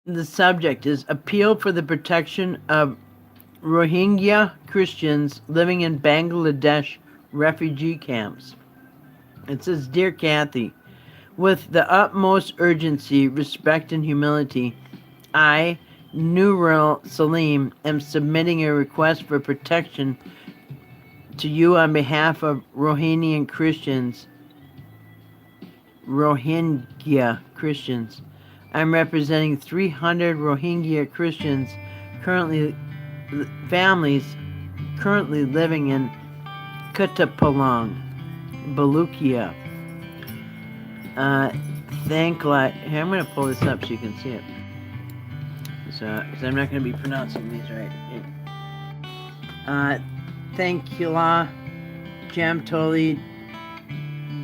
The subject is Appeal for the Protection of Rohingya Christians Living in Bangladesh Refugee Camps. It says, Dear Kathy, with the utmost urgency, respect, and humility, I, Nurul Salim, am submitting a request for protection to you on behalf of Rohingya Christians. I'm representing 300 Rohingya Christians currently families currently living in Kutupalong, Baluchia. Thankla. Here, I'm going to pull this up so you can see it. So, because I'm not going to be pronouncing these right. Thankula, Jamtoli,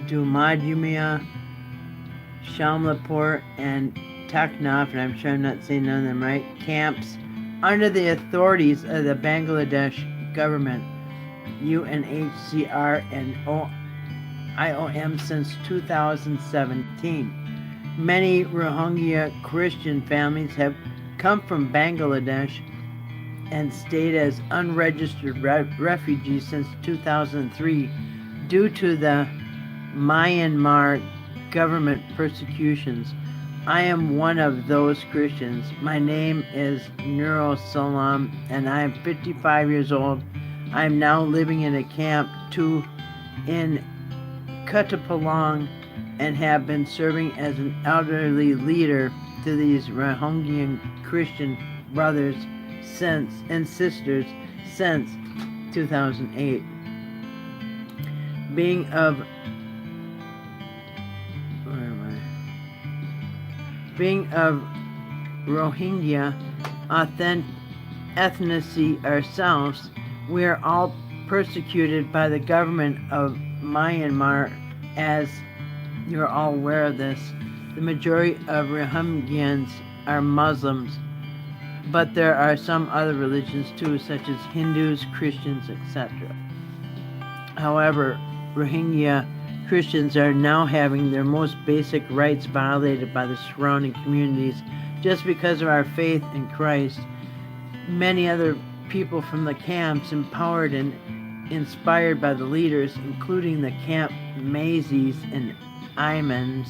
Dumadumia, Shamlapur, and Taknaf, and I'm sure I'm not saying none of them right, camps under the authorities of the Bangladesh government, UNHCR, and IOM since 2017. Many Rohingya Christian families have come from Bangladesh and stayed as unregistered refugees since 2003 due to the Myanmar government persecutions. I am one of those Christians. My name is Nurul Salam, and I am 55 years old. I am now living in a camp in Kutupalong and have been serving as an elderly leader to these Rohingya Christian brothers and sisters since 2008. Being of Rohingya ethnicity ourselves, we are all persecuted by the government of Myanmar, as you're all aware of this. The majority of Rohingyans are Muslims, but there are some other religions too, such as Hindus, Christians, etc. However, Rohingya Christians are now having their most basic rights violated by the surrounding communities just because of our faith in Christ. Many other people from the camps, empowered and inspired by the leaders, including the camp Mazis and Imams,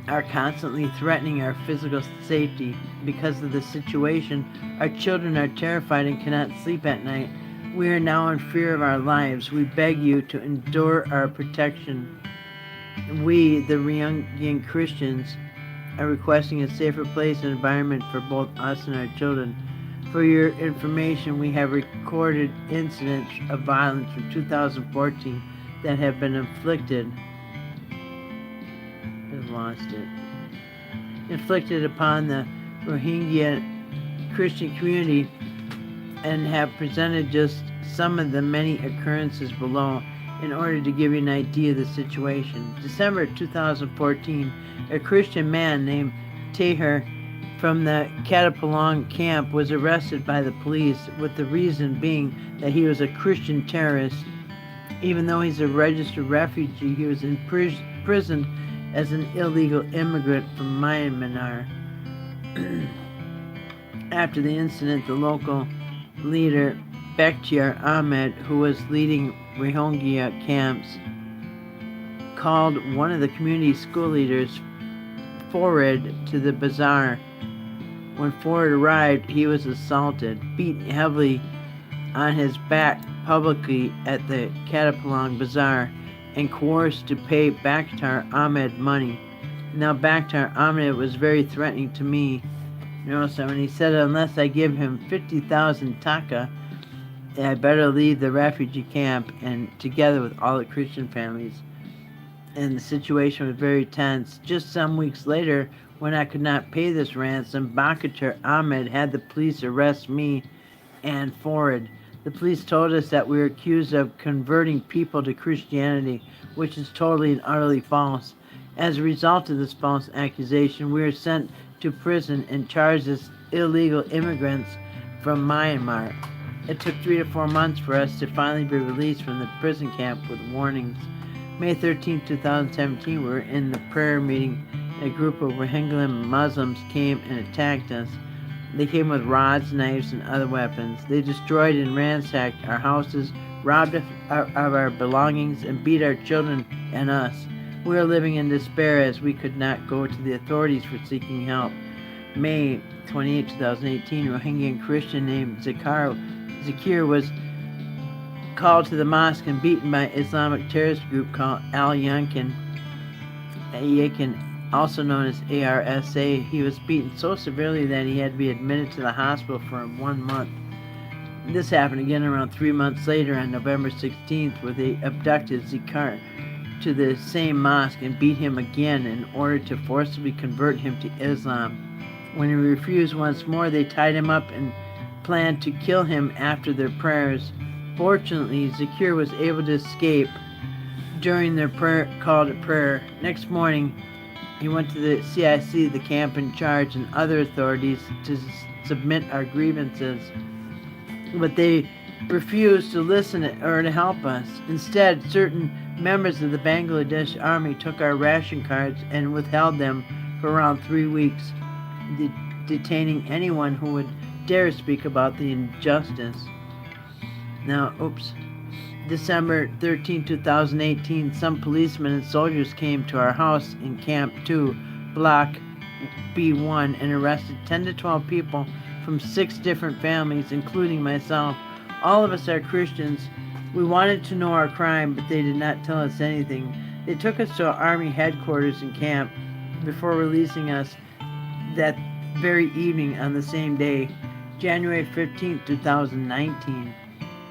are constantly threatening our physical safety. Because of the situation, our children are terrified and cannot sleep at night. We are now in fear of our lives. We beg you to endure our protection. We, the Rohingya Christians, are requesting a safer place and environment for both us and our children. For your information, we have recorded incidents of violence from 2014 that have been inflicted upon the Rohingya Christian community, and have presented just some of the many occurrences below in order to give you an idea of the situation. December 2014, a Christian man named Tahir from the Kutupalong camp was arrested by the police, with the reason being that he was a Christian terrorist. Even though he's a registered refugee, he was imprisoned as an illegal immigrant from Myanmar. After the incident, the local leader, Bakhtiar Ahmed, who was leading Rohingya camps, called one of the community school leaders forward to the bazaar. When Ford arrived, he was assaulted, beaten heavily on his back publicly at the Kutupalong bazaar, and coerced to pay Bakhtiar Ahmed money. Now Bakhtiar Ahmed was very threatening to me. And he said unless I give him 50,000 taka, I better leave the refugee camp, and together with all the Christian families. And the situation was very tense. Just some weeks later, when I could not pay this ransom, Bakhtiar Ahmed had the police arrest me and Ford. The police told us that we were accused of converting people to Christianity, which is totally and utterly false. As a result of this false accusation, we were sent to prison and charged as illegal immigrants from Myanmar. It took 3 to 4 months for us to finally be released from the prison camp with warnings. May 13, 2017, we were in the prayer meeting a group of Rohingya Muslims came and attacked us. They came with rods, knives, and other weapons. They destroyed and ransacked our houses, robbed of our belongings, and beat our children and us. We were living in despair as we could not go to the authorities for seeking help. May 28, 2018, Rohingya Christian named Zakir was called to the mosque and beaten by an Islamic terrorist group called Al-Yakin, also known as ARSA. He was beaten so severely that he had to be admitted to the hospital for 1 month. This happened again around 3 months later on November 16th, where they abducted Zakir to the same mosque and beat him again in order to forcibly convert him to Islam. When he refused once more, they tied him up and planned to kill him after their prayers. Fortunately, Zakir was able to escape during their call to prayer. Next morning, he went to the CIC, the camp in charge, and other authorities to submit our grievances. But they refused to listen or to help us. Instead, certain members of the Bangladesh army took our ration cards and withheld them for around 3 weeks, detaining anyone who would dare speak about the injustice. Now, December 13, 2018, some policemen and soldiers came to our house in Camp 2, Block B1, and arrested 10 to 12 people from 6 different families, including myself. All of us are Christians. We wanted to know our crime, but they did not tell us anything. They took us to our army headquarters in camp before releasing us that very evening on the same day, January 15, 2019.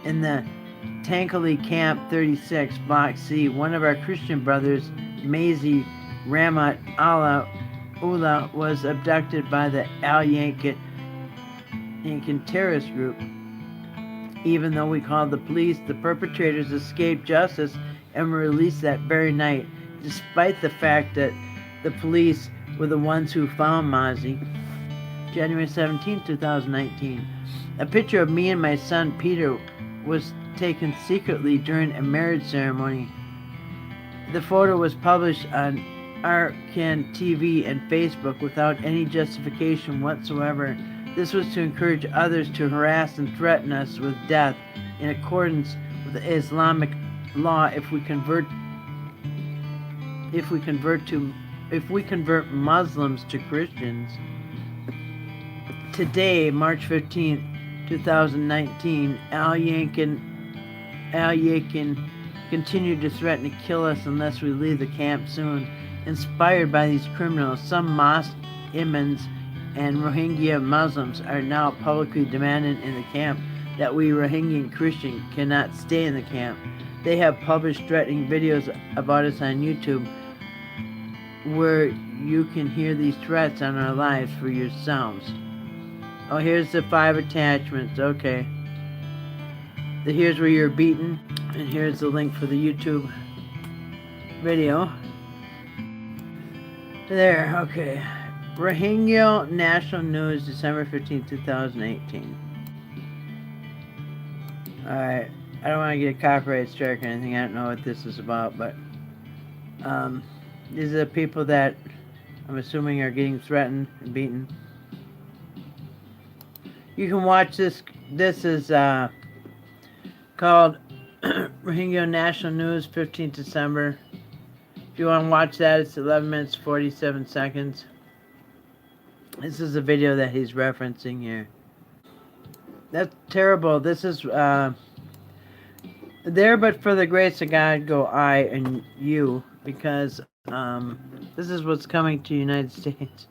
In the Tankali Camp 36, Block C, one of our Christian brothers, Mazi Ramat Ullah, was abducted by the Al-Yakin terrorist group. Even though we called the police, the perpetrators escaped justice and were released that very night, despite the fact that the police were the ones who found Mazi. January 17, 2019. A picture of me and my son Peter was taken secretly during a marriage ceremony. The photo was published on Arkan TV and Facebook without any justification whatsoever. This was to encourage others to harass and threaten us with death in accordance with the Islamic law if we convert Muslims to Christians. Today, March 15th, 2019, Al-Yakin continued to threaten to kill us unless we leave the camp soon. Inspired by these criminals, some mosque imams and Rohingya Muslims are now publicly demanding in the camp that we Rohingya Christians cannot stay in the camp. They have published threatening videos about us on YouTube where you can hear these threats on our lives for yourselves. Oh, here's the 5 attachments. Okay. Here's where you're beaten, and here's the link for the YouTube video. There, okay. Rohingya National News, December 15, 2018. Alright, I don't want to get a copyright strike or anything. I don't know what this is about, but these are the people that I'm assuming are getting threatened and beaten. You can watch this. This is called Rohingya National News, 15th December. If you want to watch that, it's 11 minutes, 47 seconds. This is a video that he's referencing here. That's terrible. This is, there but for the grace of God go I and you, because this is what's coming to the United States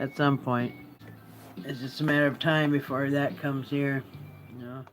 at some point. It's just a matter of time before that comes here, you know.